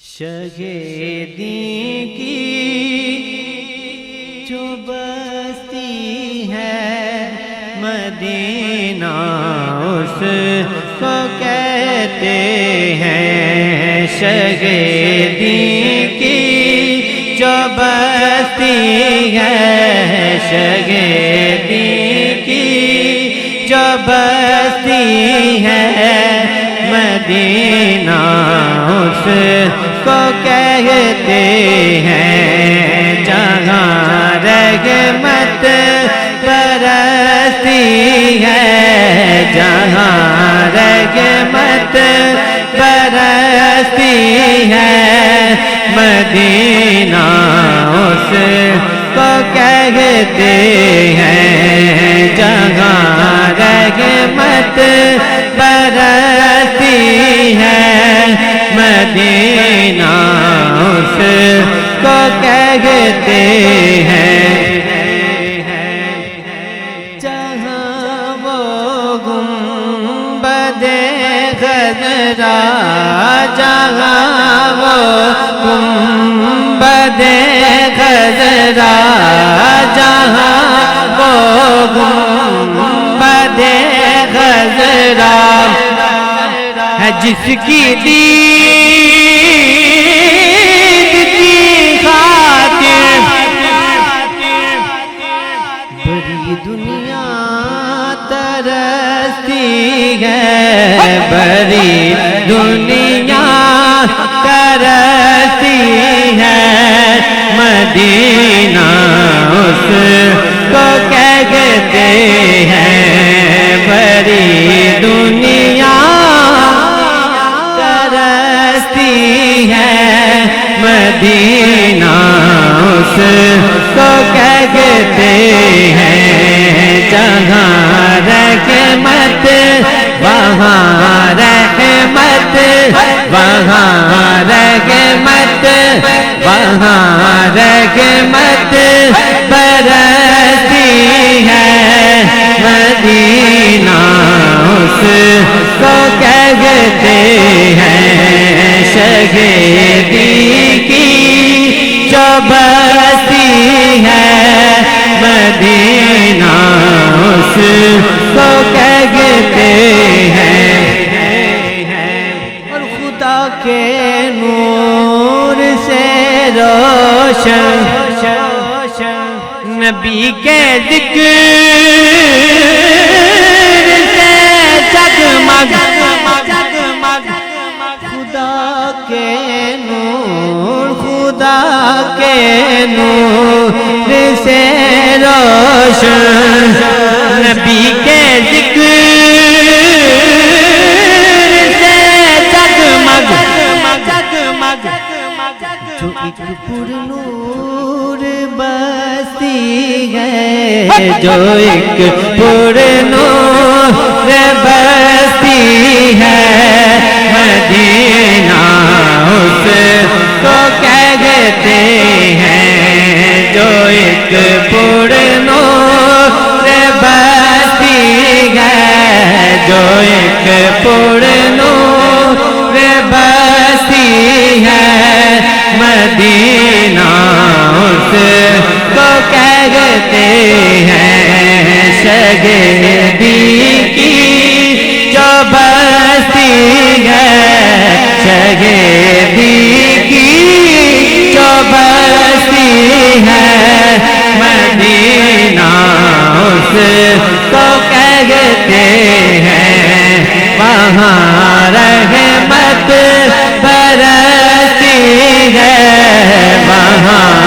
شگیدی کی جو بستی ہے مدینہ اس کو کہتے ہیں۔ شگیدی کی جو بستی ہے، شگیدی کی جو بستی ہے مدینہ اس کو کہتے ہیں۔ جہاں رحمت برستی ہے، جہاں رحمت برستی ہے مدینہ اس کو کہتے ہیں۔ جہاں رحمت برستی ہے مدینہ اس کو کہتے ہیں۔ جہاں وہ گنبد خضرا، جہاں وہ گنبد خضرا، جہاں وہ گنبد خضرا ہے، جس کی دید کی خاطر بڑی دنیا ترستی ہے، بڑی دنیا ترستی ہے مدینہ اس کو کہتے ہیں۔ بڑی دنیا مدینہ اس کو کہتے ہیں۔ جہاں رحمت وہاں رحمت، وہاں رحمت، وہاں رحمت برستی ہے مدینہ اس کو کہتے ہیں۔ شگیدی کی جو بستی ہے مدینہ اس کو کہتے ہیں۔ اور خدا کے نور سے روشن، نبی کے ذکر سے جگمگ، خدا کے نور، خدا کے نور سے روشن، نبی کے ذکر سے جگمگ، جو ایک پر نور بستی ہے، جو ایک پر نور بستی ہے مدینہ اس کو کہتے ہیں۔ جو ایک پر نور بستی ہے، جو ایک پر نور بستی ہے مدینہ اس کو کہتے ہیں۔ شگیدی کی جو بستی ہے، شگیدی کی جو بستی ہے مدینہ اس کو کہتے ہیں۔ وہاں رحمت برستی ہے، وہاں